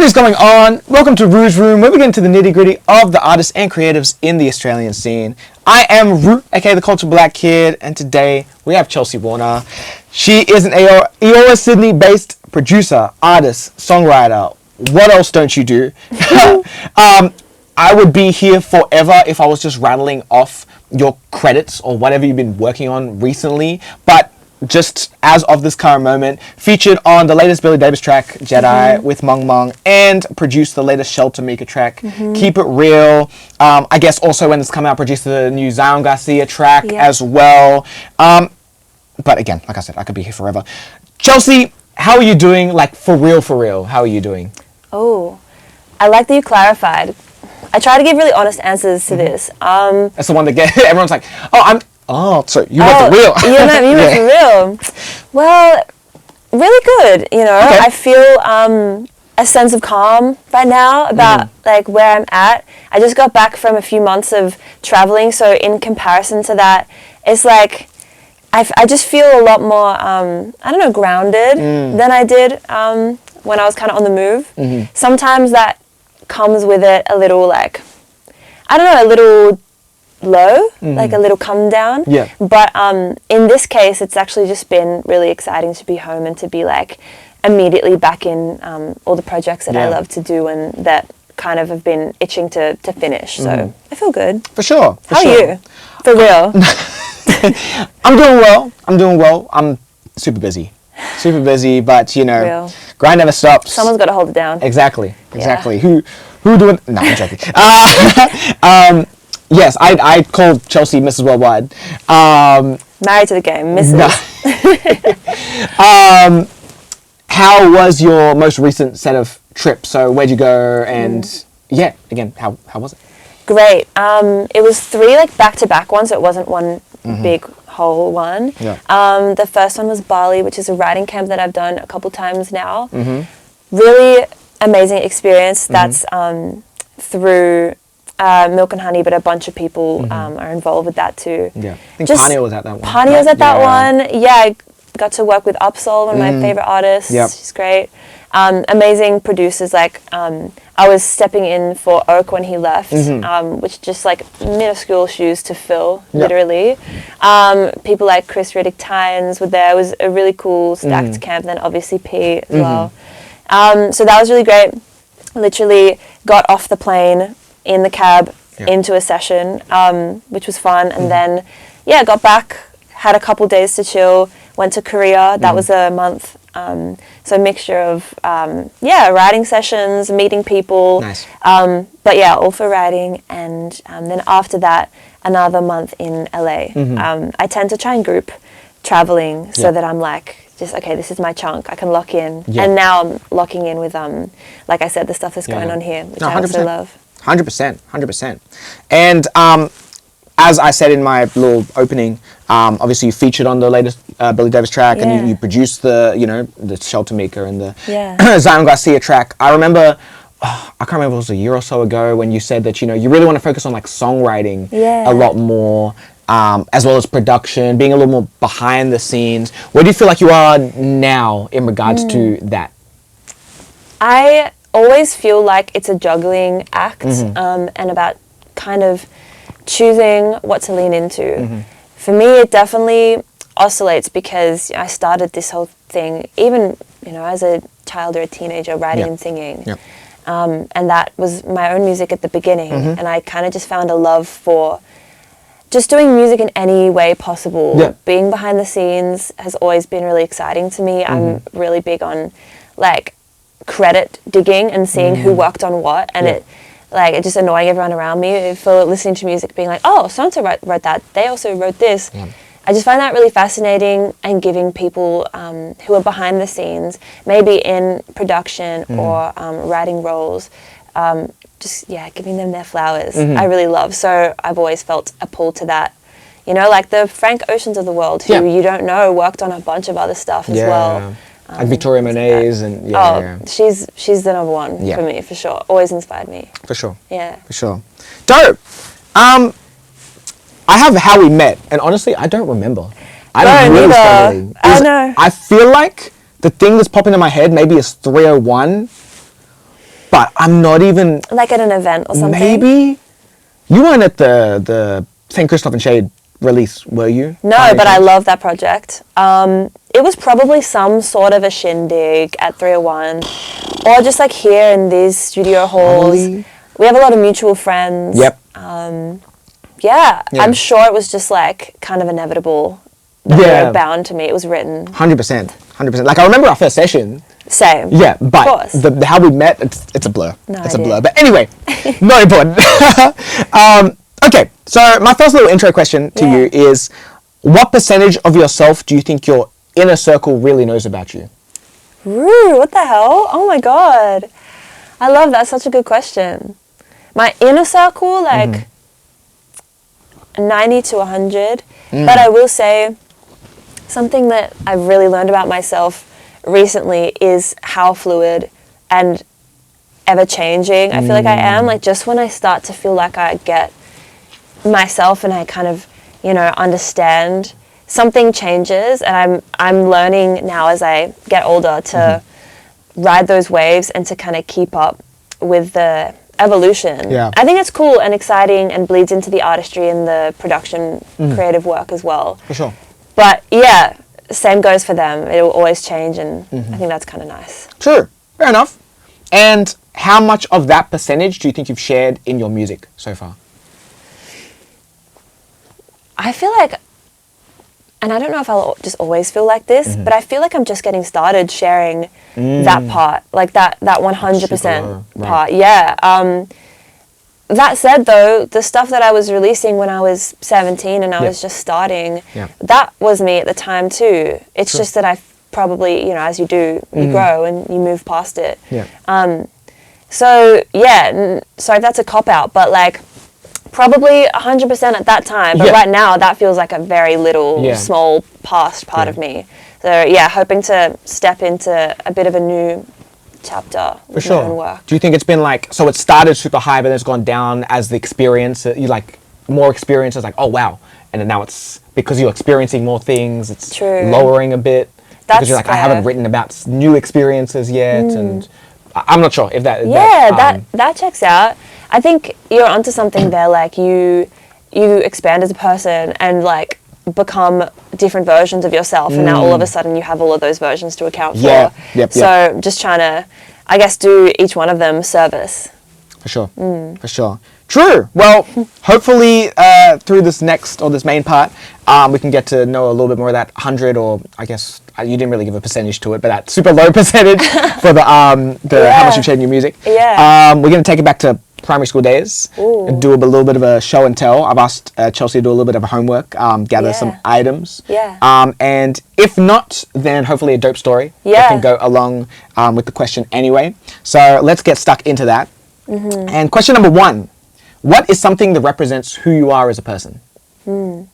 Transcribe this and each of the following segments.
is going on? Welcome to Rouge Room, where we get into the nitty-gritty of the artists and creatives in the Australian scene. I am Root, aka the Culture Black Kid, and today we have Chelsea Warner. She is an Eora Sydney-based producer, artist, songwriter. What else don't you do? I would be here forever if I was just rattling off your credits or whatever you've been working on recently, but just as of this current moment, featured on the latest Billy Davis track, Jedi, with Mung Mung, and produced the latest Shelter Maker track, Keep It Real. I guess also when it's come out, produced the new Zion Garcia track as well. But again, like I said, I could be here forever. Chelsea, how are you doing? Like, for real, how are you doing? Oh, I like that you clarified. I try to give really honest answers to this. That's the one that everyone's like, so you went for real. You went for real. Well, really good, you know. Okay. I feel a sense of calm right now about like where I'm at. I just got back from a few months of traveling, so in comparison to that, it's like I just feel a lot more, grounded than I did when I was kind of on the move. Sometimes that comes with it a little a little low, like a little come down. Yeah. But in this case, it's actually just been really exciting to be home and to be like immediately back in all the projects that I love to do and that kind of have been itching to finish. So I feel good. For sure. How are you? For real. I'm doing well. I'm super busy, but you know, real. Grind never stops. Someone's got to hold it down. Exactly. Yeah. Who doing? No, I'm joking. Yes, I called Chelsea Mrs. Worldwide. Married to the game, Mrs. No. How was your most recent set of trips? So where'd you go? And again, how was it? Great. It was 3 like back-to-back ones, so it wasn't one big whole one. Yeah. The first one was Bali, which is a writing camp that I've done a couple times now. Really amazing experience. That's through Milk and Honey, but a bunch of people are involved with that too. Yeah, I think Pania was at that one. Pania was at that one. Yeah, I got to work with Upsol, one of my favorite artists. Yep. She's great. Amazing producers. Like I was stepping in for Oak when he left, which just like minuscule shoes to fill, literally. People like Chris Riddick Tynes were there. It was a really cool stacked camp. Then obviously P as well. So that was really great. Literally got off the plane in the cab into a session, which was fun. And then, got back, had a couple days to chill, went to Korea. That was a month. So a mixture of, writing sessions, meeting people. Nice. But all for writing. And then after that, another month in LA. I tend to try and group traveling so that I'm like, this is my chunk. I can lock in. Yeah. And now I'm locking in with, like I said, the stuff that's going on here, which I also love. 100%. And as I said in my little opening, obviously you featured on the latest Billy Davis track, and you produced the Shelter Maker and the Zion Garcia track. I remember, I can't remember if it was a year or so ago when you said that you really want to focus on like songwriting a lot more, as well as production, being a little more behind the scenes. Where do you feel like you are now in regards to that? I always feel like it's a juggling act, and about kind of choosing what to lean into. For me, it definitely oscillates because I started this whole thing, even as a child or a teenager, writing and singing. And that was my own music at the beginning. And I kind of just found a love for just doing music in any way possible. Being behind the scenes has always been really exciting to me. I'm really big on like credit digging and seeing who worked on what, and it just annoying everyone around me for listening to music being like, oh, so-and-so wrote that, they also wrote this. I just find that really fascinating, and giving people who are behind the scenes, maybe in production or writing roles, giving them their flowers. I really love. So I've always felt a pull to that. Like the Frank Oceans of the world, who you don't know worked on a bunch of other stuff as well. Like Victoria Monet's and she's the number one for me, for sure. Always inspired me. For sure. Yeah. For sure. Dope. I have How We Met, and honestly, I don't remember. I'm really struggling. I know. I feel like the thing that's popping in my head maybe is 301. but I'm not even... Like at an event or something? Maybe? You weren't at the St. Christoph and Shade release, were you? No, but I love that project. It was probably some sort of a shindig at 301, or just like here in these studio halls. Probably. We have a lot of mutual friends. Yep. Yeah, Yeah. I'm sure it was just like kind of inevitable. That they were bound to me. It was written. 100%. 100%. Like, I remember our first session. Same. Yeah, but Of course. how we met, it's a blur. No it's idea. a blur. But anyway, not important. Okay, so my first little intro question to you is, what percentage of yourself do you think your inner circle really knows about you? Ooh, what the hell? Oh my god. I love that. Such a good question. My inner circle, like 90 to 100. But I will say something that I've really learned about myself recently is how fluid and ever changing I feel like I am. Like, just when I start to feel like I get myself and I kind of, understand, something changes, and I'm learning now as I get older to ride those waves and to kind of keep up with the evolution. Yeah. I think it's cool and exciting and bleeds into the artistry and the production creative work as well. For sure. But yeah, same goes for them. It will always change, and I think that's kind of nice. True. Fair enough. And how much of that percentage do you think you've shared in your music so far? I feel like, and I don't know if I'll just always feel like this, but I feel like I'm just getting started sharing that part, like that 100% Right. part. Yeah. That said, though, the stuff that I was releasing when I was 17 and I was just starting, that was me at the time too. It's just that I probably, as you do, you grow and you move past it. Yeah. So yeah, sorry if that's a cop out, but like probably 100% at that time. But right now, that feels like a very little, small past part of me. So yeah, hoping to step into a bit of a new chapter with my own work. Do you think it's been like, so it started super high, but then it's gone down as the experience, you like more experiences, like, oh wow, and then now it's because you're experiencing more things, it's lowering a bit. Because you're like, I haven't written about new experiences yet, and I'm not sure if that. That checks out. I think you're onto something there. Like you expand as a person and like become different versions of yourself, and now all of a sudden you have all of those versions to account for. So just trying to, I guess, do each one of them service. For sure. For sure. True. Well, hopefully through this main part, we can get to know a little bit more of that 100, or I guess you didn't really give a percentage to it, but that super low percentage for the how much you've shared in your music. Yeah. We're going to take it back to primary school days and do a little bit of a show and tell. I've asked Chelsea to do a little bit of homework, gather some items. And if not, then hopefully a dope story that can go along with the question anyway. So let's get stuck into that. And question number 1. What is something that represents who you are as a person? A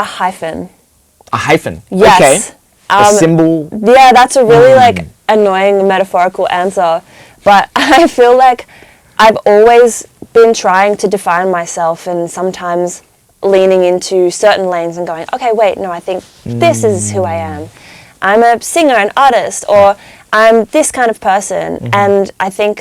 hyphen. A hyphen? Yes. Okay. A symbol? Yeah, that's a really like annoying metaphorical answer. But I feel like I've always been trying to define myself, and sometimes leaning into certain lanes and going, okay, wait, no, I think this is who I am. I'm a singer, an artist, or I'm this kind of person. And I think,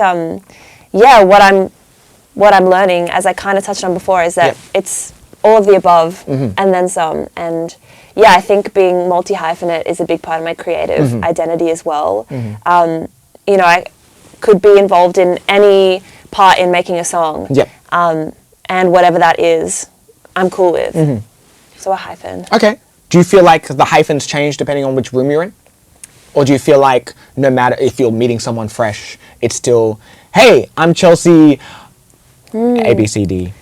what I'm learning, as I kind of touched on before, is that it's all of the above and then some. And yeah, I think being multi-hyphenate is a big part of my creative identity as well. I could be involved in any part in making a song. And whatever that is, I'm cool with. So a hyphen. Okay. Do you feel like the hyphens change depending on which room you're in? Or do you feel like no matter if you're meeting someone fresh, it's still, hey, I'm Chelsea, A, B, C, D?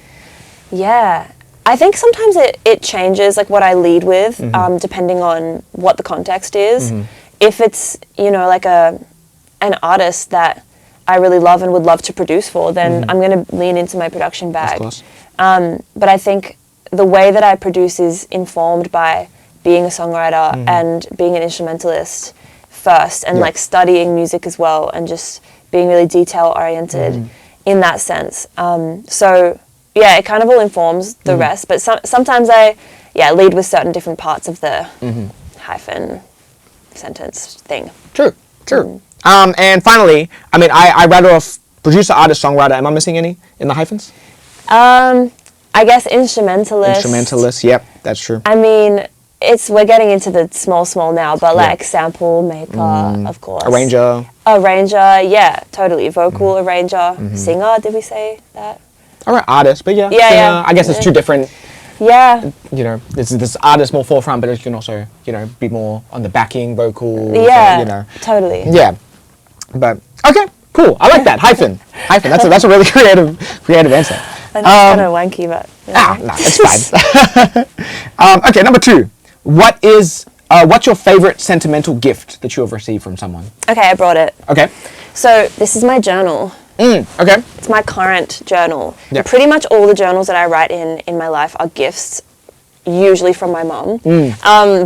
Yeah. I think sometimes it changes, like what I lead with, depending on what the context is. If it's, like an artist that I really love and would love to produce for, then I'm going to lean into my production bag. Of course. But I think the way that I produce is informed by being a songwriter and being an instrumentalist first, and like studying music as well, and just being really detail oriented in that sense. So yeah, it kind of all informs the rest, but sometimes I lead with certain different parts of the hyphen sentence thing. True. And finally, I mean, I rattle off producer, artist, songwriter. Am I missing any in the hyphens? I guess instrumentalist. Instrumentalist, yep, that's true. I mean, we're getting into the small now, but like sample maker, of course. Arranger. Arranger, yeah, totally. Vocal arranger, singer. Did we say that? All right, artist, but yeah, Yeah, singer. yeah. I guess it's two different. Yeah. You know, this artist more forefront, but it can also, you know, be more on the backing vocal. Yeah. You know. Totally. Yeah, but okay, cool. I like that hyphen. That's a really creative answer. I know it's kind of wanky, but no, it's fine. Okay, number 2. What's your favorite sentimental gift that you have received from someone? Okay, I brought it. Okay. So this is my journal. Okay. It's my current journal. Yeah. Pretty much all the journals that I write in my life are gifts, usually from my mum,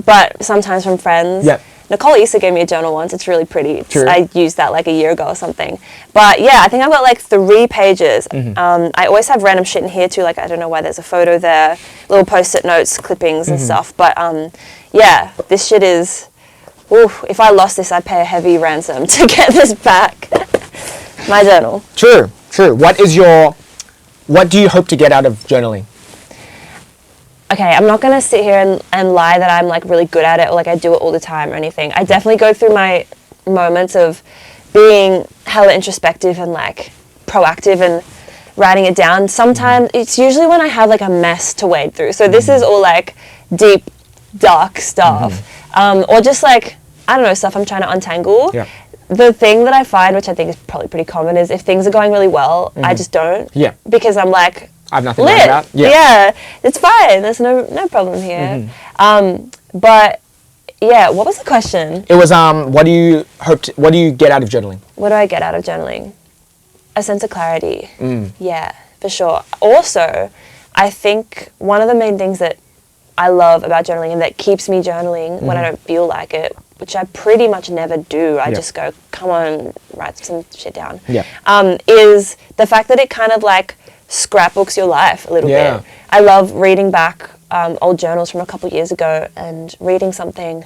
but sometimes from friends. Yep. Nicole Issa gave me a journal once. It's really pretty. True. I used that like a year ago or something. But yeah, I think I've got like 3 pages. I always have random shit in here too. Like, I don't know why there's a photo there, little post-it notes, clippings and stuff. But yeah, this shit is, if I lost this, I'd pay a heavy ransom to get this back. My journal. True. What do you hope to get out of journaling? Okay, I'm not gonna sit here and lie that I'm like really good at it or like I do it all the time or anything. I definitely go through my moments of being hella introspective and like proactive and writing it down. Sometimes it's usually when I have like a mess to wade through. So this is all like deep, dark stuff, or just like, I don't know, stuff I'm trying to untangle. Yeah. The thing that I find, which I think is probably pretty common, is if things are going really well, I just don't. Yeah. Because I'm like, I have nothing to lit. write about. Yeah, it's fine. There's no problem here. But yeah, what was the question? It was what do you get out of journaling? What do I get out of journaling? A sense of clarity. Yeah, for sure. Also, I think one of the main things that I love about journaling and that keeps me journaling when I don't feel like it, which I pretty much never do, I just go, come on, write some shit down, is the fact that it kind of like scrapbooks your life a little bit. I love reading back old journals from a couple years ago and reading something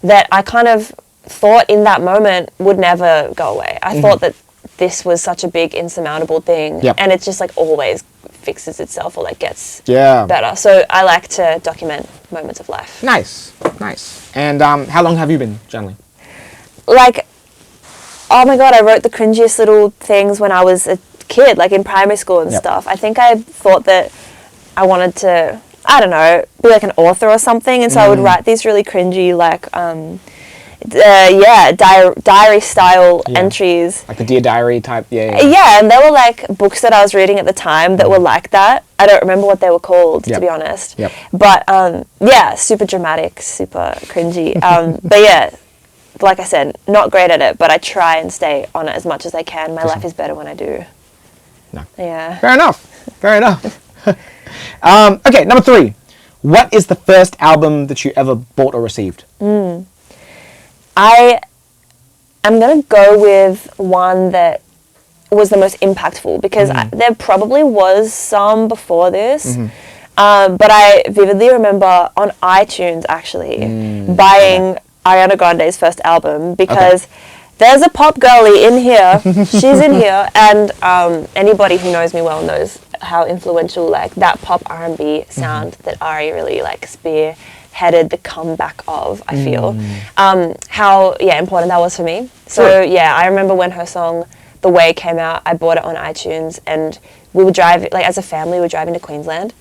that I kind of thought in that moment would never go away. I thought that this was such a big insurmountable thing, and it just like always fixes itself or like gets better. So I like to document moments of life. Nice. And how long have you been journaling? Like, oh my god, I wrote the cringiest little things when I was a kid, like in primary school and stuff. I think I thought that I wanted to, I don't know, be like an author or something, and so I would write these really cringy like diary style entries, like the Dear Diary type. Yeah, and they were like books that I was reading at the time that were like that. I don't remember what they were called, to be honest. But yeah, super dramatic, super cringy. But yeah, like I said, not great at it, but I try and stay on it as much as I can. My life is better when I do. No. Yeah. Fair enough. Okay, number 3. What is the first album that you ever bought or received? I am going to go with one that was the most impactful because there probably was some before this, but I vividly remember on iTunes actually buying Ariana Grande's first album because there's a pop girly in here, she's in here, and anybody who knows me well knows how influential like that pop R&B sound that Ari really like spearheaded the comeback of, I feel. How important that was for me. So yeah, I remember when her song The Way came out, I bought it on iTunes, and we would drive, like as a family, we were driving to Queensland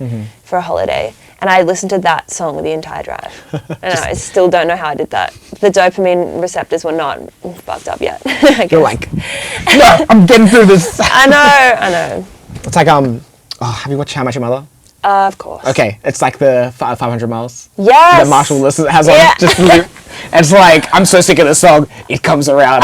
for a holiday, and I listened to that song the entire drive. And I still don't know how I did that. The dopamine receptors were not fucked up yet. You're like, no, I'm getting through this. I know. It's like, have you watched How Much Your Mother? Of course. Okay, it's like the 500 miles. Yes. That Marshall has on just for you. It's like, I'm so sick of this song, it comes around.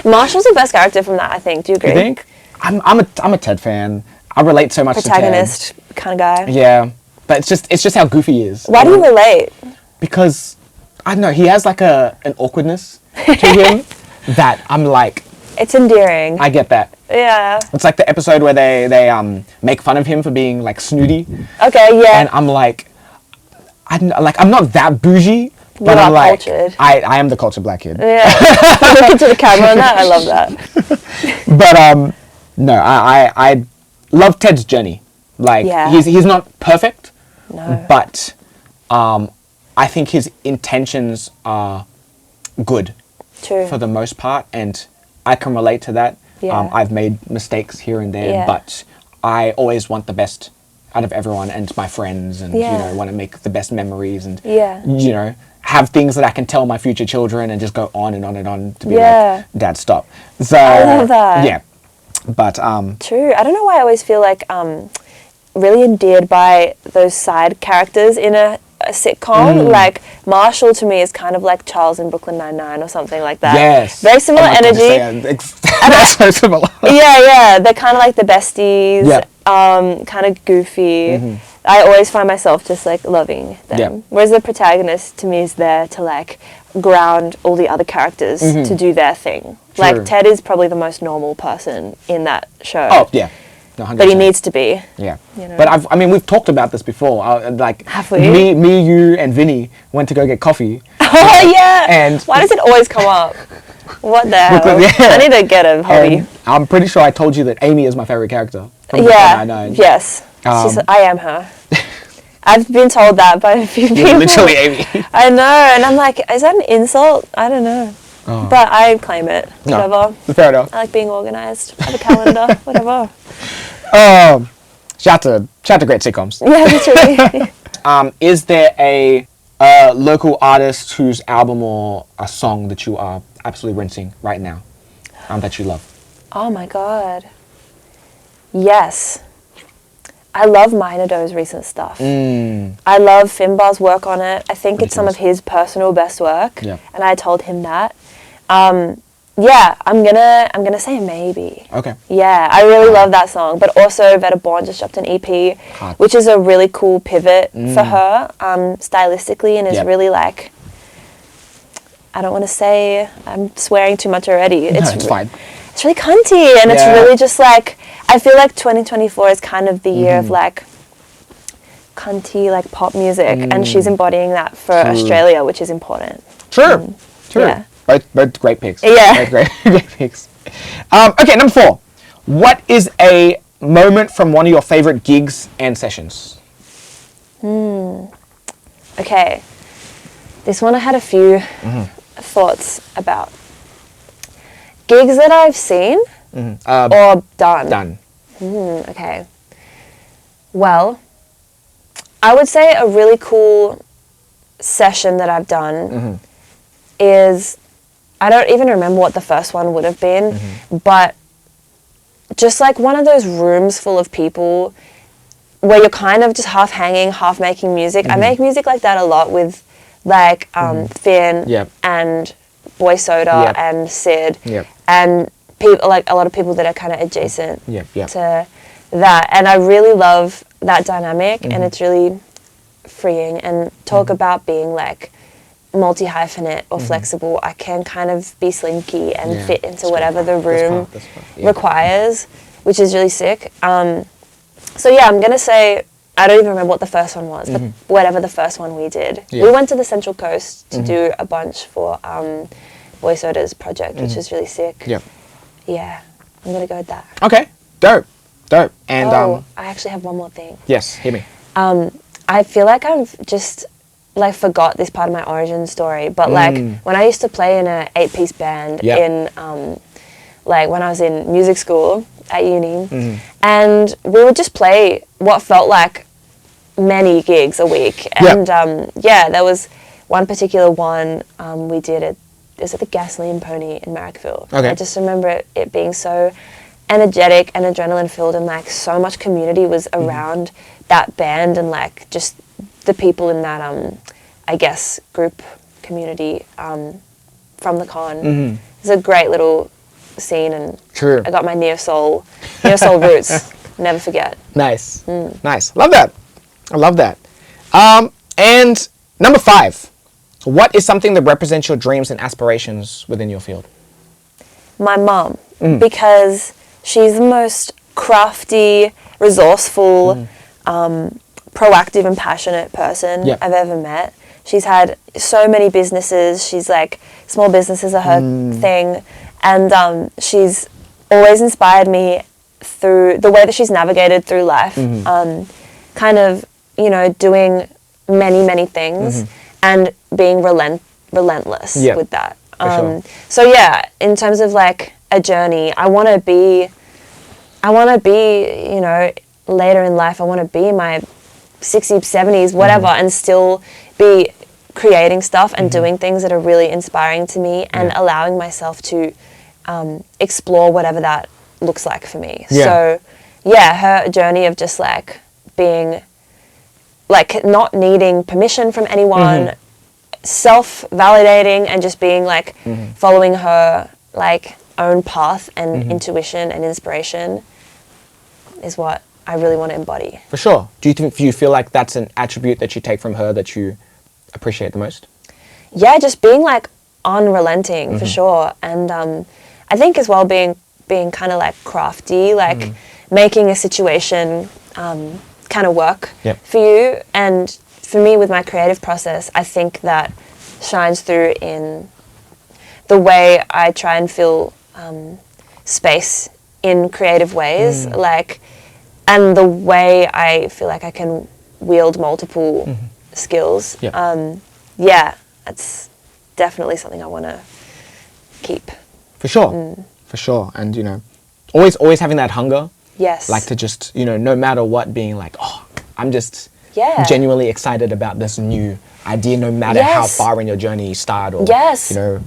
Marshall's the best character from that, I think. Do you agree? You think? I'm a Ted fan. I relate so much to Ted. Protagonist kind of guy. Yeah, but it's just how goofy he is. Why do you relate? Because, I don't know, he has like an awkwardness to him that I'm like... It's endearing. I get that. Yeah. It's like the episode where they make fun of him for being like snooty. Okay, yeah. And I'm like, I'm not that bougie, You are cultured. I am the cultured black kid. Yeah. Look into the camera on that. I love that. But no, I love Ted's journey. Like he's not perfect, but I think his intentions are good. True. For the most part, and I can relate to that. Yeah. I've made mistakes here and there, but I always want the best out of everyone and my friends, and you know, want to make the best memories, and you know, have things that I can tell my future children, and just go on and on and on to be like, Dad, stop. So I love that. Yeah, but true. I don't know why I always feel like really endeared by those side characters in a sitcom. Like Marshall to me is kind of like Charles in Brooklyn Nine-Nine or something like that. Yes, very similar energy. That's so similar. Yeah, they're kind of like the besties. Yeah. Kind of goofy. I always find myself just like loving them. Yeah. Whereas the protagonist to me is there to like ground all the other characters to do their thing. True. Like Ted is probably the most normal person in that show. Oh yeah. 100%. But he needs to be. Yeah. You know? But I mean, we've talked about this before. Like, have we? Me, you, and Vinny went to go get coffee. Oh yeah. And why does it always come up? What the hell? I need to get a hobby. And I'm pretty sure I told you that Amy is my favorite character. Yes. I am her. I've been told that by a few people. You're literally Amy. I know, and I'm like, is that an insult? I don't know. Oh. But I claim it. Whatever. No, fair enough. I like being organised. I have a calendar. Whatever. Shout to great sitcoms. Yeah, literally. Is there a local artist whose album or a song that you are absolutely rinsing right now, that you love? Oh my god. Yes. I love Minodo's recent stuff. I love Finbar's work on it. I think it's some of his personal best work. Yeah. And I told him that. Yeah, I'm gonna say maybe. Okay. Yeah, I really love that song. But also Veta Bourne just dropped an EP, which is a really cool pivot for her, stylistically, and is really like, I don't want to say, I'm swearing too much already. It's fine. It's really cunty, and it's really just like, I feel like 2024 is kind of the year of like cunty like pop music, and she's embodying that for Australia, which is important. True. Yeah. Both great picks. Yeah. Both great picks. Okay, number 4. What is a moment from one of your favorite gigs and sessions? Okay. This one I had a few thoughts about. Gigs that I've seen or done? Done. Okay. Well, I would say a really cool session that I've done is, I don't even remember what the first one would have been, but just like one of those rooms full of people where you're kind of just half hanging, half making music. I make music like that a lot with like Finn and Boy Soda and Sid and people, like a lot of people that are kind of adjacent to that. And I really love that dynamic, and it's really freeing. And talk about being like multi-hyphenate or flexible. I can kind of be slinky and fit into whatever the room requires, which is really sick. So yeah, I'm gonna say, I don't even remember what the first one was, but whatever the first one we did. We went to the Central Coast to do a bunch for Boy Soda's project, which was really sick. Yeah, I'm gonna go with that. Okay, dope. And I actually have one more thing. Yes, hit me. I feel like I've just like forgot this part of my origin story, but like when I used to play in a 8-piece band in like when I was in music school at uni, and we would just play what felt like many gigs a week. And there was one particular one we did it was at the Gasoline Pony in Marrickville. I just remember it being so energetic and adrenaline filled, and like so much community was around that band, and like just the people in that I guess group community from the con. It's a great little scene, and I got my neo soul roots. Never forget. Nice. Love that. I love that. And number 5, what is something that represents your dreams and aspirations within your field? My mom, because she's the most crafty, resourceful, proactive and passionate person I've ever met. She's had so many businesses. She's like, small businesses are her thing. And she's always inspired me through the way that she's navigated through life. Kind of, you know, doing many, many things and being relentless with that. Sure. So yeah, in terms of like a journey, I want to be, you know, later in life, I want to be in my 60s, 70s, whatever, and still be creating stuff and doing things that are really inspiring to me and allowing myself to explore whatever that looks like for me. So yeah, her journey of just like being, like not needing permission from anyone, self-validating and just being like following her like own path and intuition and inspiration is what I really want to embody. For sure. Do you feel like that's an attribute that you take from her that you appreciate the most? Yeah, just being like unrelenting for sure. And I think as well being kind of like crafty, like making a situation kind of work for you. And for me with my creative process, I think that shines through in the way I try and fill space in creative ways, like, and the way I feel like I can wield multiple skills. Yeah, that's definitely something I want to keep. For sure, for sure. And, you know, always having that hunger. Yes. Like to just, you know, no matter what, being like, oh, I'm just genuinely excited about this new idea, no matter how far in your journey you start or, you know,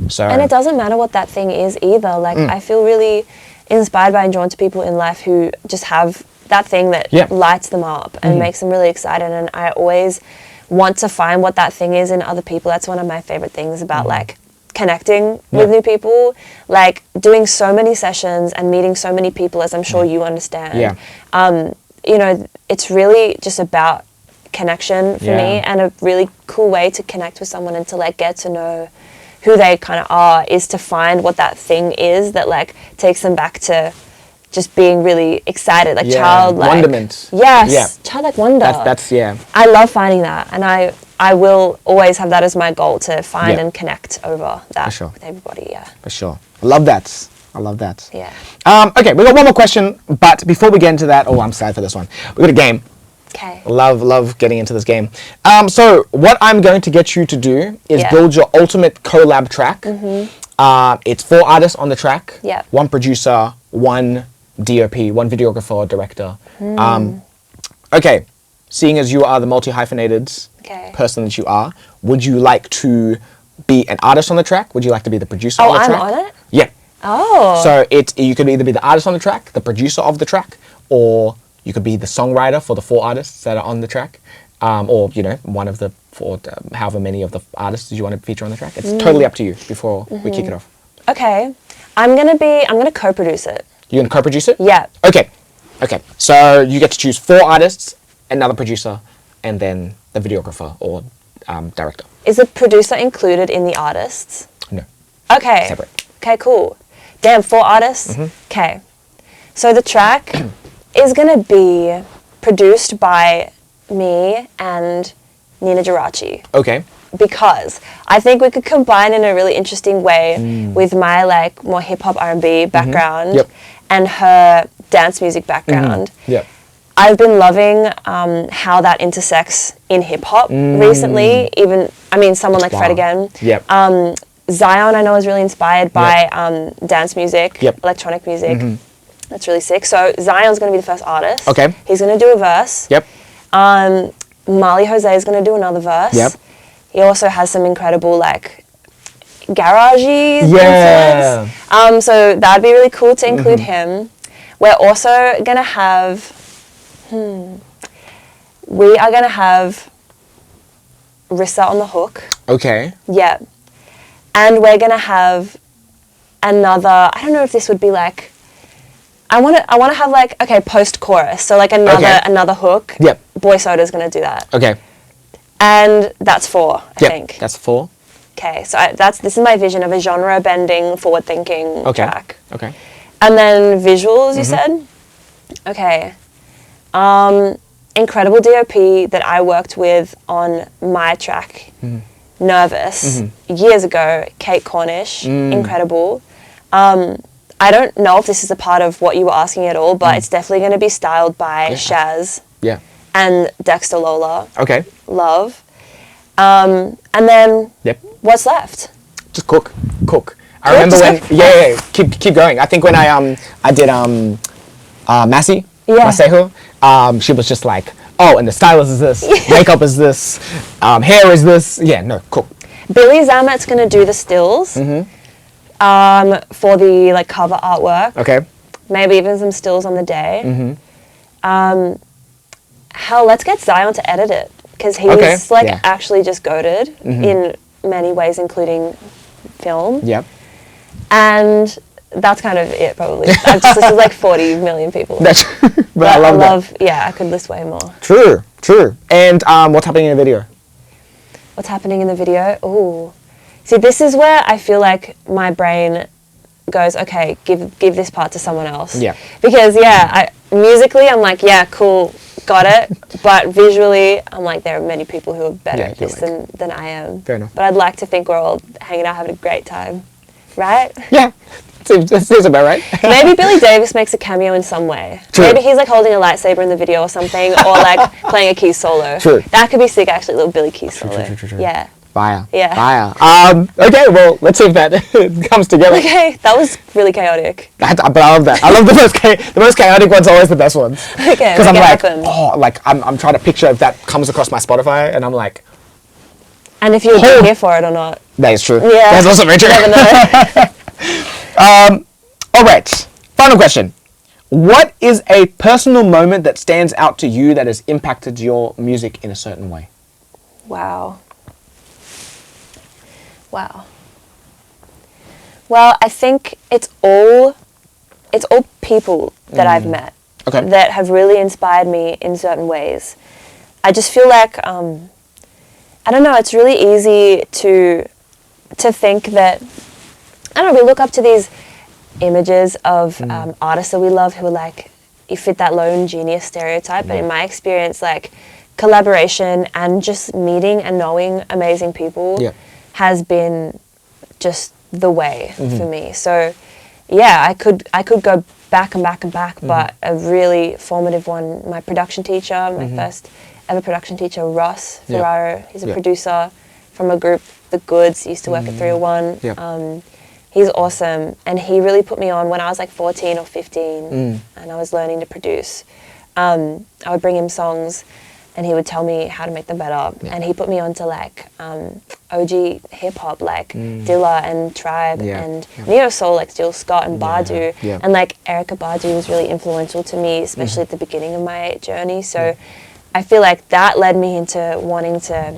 so. And it doesn't matter what that thing is either. Like, I feel really inspired by and drawn to people in life who just have that thing that lights them up and makes them really excited. And I always want to find what that thing is in other people. That's one of my favorite things about like connecting with new people, like doing so many sessions and meeting so many people, as I'm sure you understand. You know, it's really just about connection for me, and a really cool way to connect with someone and to like get to know who they kind of are is to find what that thing is that like takes them back to just being really excited, like childlike wonderment. Childlike wonder. That's I love finding that, and I will always have that as my goal, to find and connect over that with everybody. For sure. I love that. Yeah. Okay, we got one more question, but before we get into that, I'm sad for this one. We got a game. Okay. Love getting into this game. So what I'm going to get you to do is build your ultimate collab track. It's 4 artists on the track. 1 producer, 1 DOP, 1 videographer or director. Okay, seeing as you are the multi-hyphenated person that you are, would you like to be an artist on the track? Would you like to be the producer on the track? I'm on it? Yeah. Oh. So you could either be the artist on the track, the producer of the track, or you could be the songwriter for the 4 artists that are on the track, or, you know, one of the 4, however many of the artists you want to feature on the track. It's totally up to you before we kick it off. Okay. I'm gonna co-produce it. You're gonna co-produce it? Yeah. Okay. So you get to choose 4 artists, another producer, and then the videographer or director. Is the producer included in the artists? No. Okay. Separate. Okay, cool. Damn, 4 artists? Okay. So the track is going to be produced by me and Nina Geraci. Okay. Because I think we could combine in a really interesting way with my like more hip-hop R&B background and her dance music background. I've been loving how that intersects in hip-hop recently. Even, I mean, someone like Fred again. Zion, I know, is really inspired by dance music, electronic music. That's really sick. So Zion's going to be the first artist. Okay. He's going to do a verse. Marley Jose is going to do another verse. He also has some incredible, like, garagey influence. So that'd be really cool to include him. We're also going to have... we are going to have Rissa on the hook. Okay. Yeah. And we're going to have another... I don't know if this would be, like... I want to have, like, okay, post-chorus. So, like, another hook. Boy Soda's going to do that. Okay. And that's 4, I think. That's 4. Okay, so this is my vision of a genre-bending, forward-thinking track. Okay. And then visuals, you said? Okay. incredible DOP that I worked with on my track, Nervous, years ago, Kate Cornish, incredible. I don't know if this is a part of what you were asking at all, but it's definitely going to be styled by Shaz and Dexter Lola. Okay. Love. And then what's left? Just cook. I remember when keep going. I think when I did Massey, Maseho, she was just like, oh, and the stylist is this, makeup is this, hair is this. Yeah, no, cool. Billy Zamet's gonna do the stills for the like cover artwork. Okay. Maybe even some stills on the day. Hell, let's get Zion to edit it because he's actually just goated in many ways, including film. Yep. And that's kind of it, probably. This is like 40 million people. That's but I love that. Yeah, I could list way more. True. And what's happening in the video? What's happening in the video? Ooh. See, this is where I feel like my brain goes, okay, give this part to someone else. Yeah. Because, musically, I'm like, yeah, cool, got it. But visually, I'm like, there are many people who are better at this than I am. Fair enough. But I'd like to think we're all hanging out, having a great time. Right? Yeah. Seems about right. Maybe Billy Davis makes a cameo in some way. True. Maybe he's like holding a lightsaber in the video or something, or like playing a key solo. True. That could be sick, actually, little Billy key solo. True. Yeah. Fire. Yeah. Fire. Okay, well, let's see if that comes together. Okay, that was really chaotic. But I love that. I love the most chaotic ones are always the best ones. Okay, because I'm like, I'm trying to picture if that comes across my Spotify, and I'm like. And if you would be here for it or not. That is true. Yeah. That's also very true. You never know. All right. Final question. What is a personal moment that stands out to you that has impacted your music in a certain way? Wow. Well, I think it's all people that I've met that have really inspired me in certain ways. I just feel like I don't know, it's really easy to think that, I don't know, we look up to these images of artists that we love who are like, you fit that lone genius stereotype, but in my experience, like, collaboration and just meeting and knowing amazing people has been just the way for me. So, yeah, I could go back and back, but a really formative one, my production teacher, my first ever production teacher, Ross Ferraro. He's a producer from a group, The Goods, used to work at 301. He's awesome, and he really put me on when I was like 14 or 15 and I was learning to produce. I would bring him songs and he would tell me how to make them better, and he put me on to like OG hip-hop like Dilla and Tribe and neo-soul like Jill Scott and Badu, and like Erykah Badu was really influential to me, especially at the beginning of my journey. So I feel like that led me into wanting to,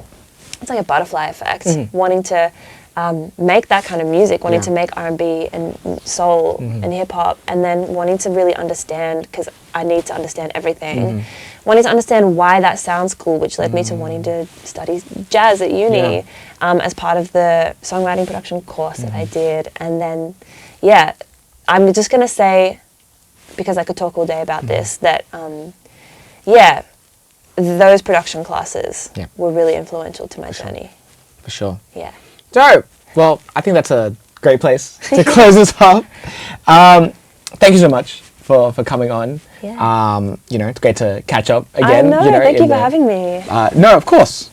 it's like a butterfly effect, wanting to make that kind of music, wanting to make R&B and soul and hip-hop, and then wanting to really understand, because I need to understand everything, wanting to understand why that sounds cool, which led me to wanting to study jazz at uni as part of the songwriting production course that I did. And then, I'm just going to say, because I could talk all day about this, that, those production classes were really influential to my journey. For sure. Yeah. So, well, I think that's a great place to close this up. Thank you so much for coming on. Yeah. It's great to catch up again. I know, thank you for having me. No, of course.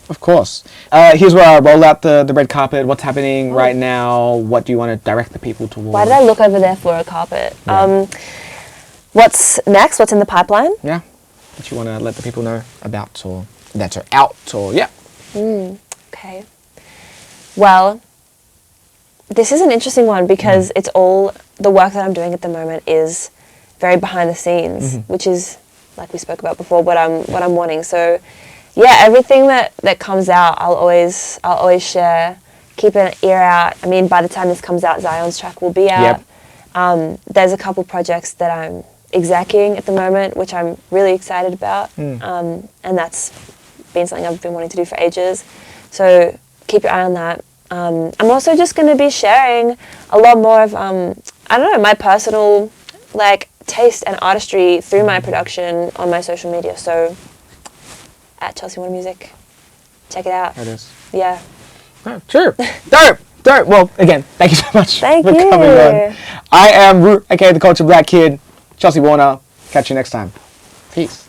Here's where I roll out the red carpet. What's happening right now? What do you want to direct the people towards? Why did I look over there for a carpet? Yeah. What's next? What's in the pipeline? Yeah. What you want to let the people know about, or that are out, or Okay. Well, this is an interesting one because it's all, the work that I'm doing at the moment is very behind the scenes, which is, like we spoke about before, what I'm wanting. So, everything that comes out, I'll always share. Keep an ear out. I mean, by the time this comes out, Zion's track will be out. There's a couple projects that I'm execing at the moment, which I'm really excited about, and that's been something I've been wanting to do for ages. So keep your eye on that. I'm also just going to be sharing a lot more of, my personal, like, taste and artistry through my production on my social media. So at Chelsea Warner Music. Check it out. There it is. Yeah. Oh, sure. Dope. Dope. Well, again, thank you so much Thank for you. coming on. I am Root, aka the Culture Black Kid. Chelsea Warner. Catch you next time. Peace.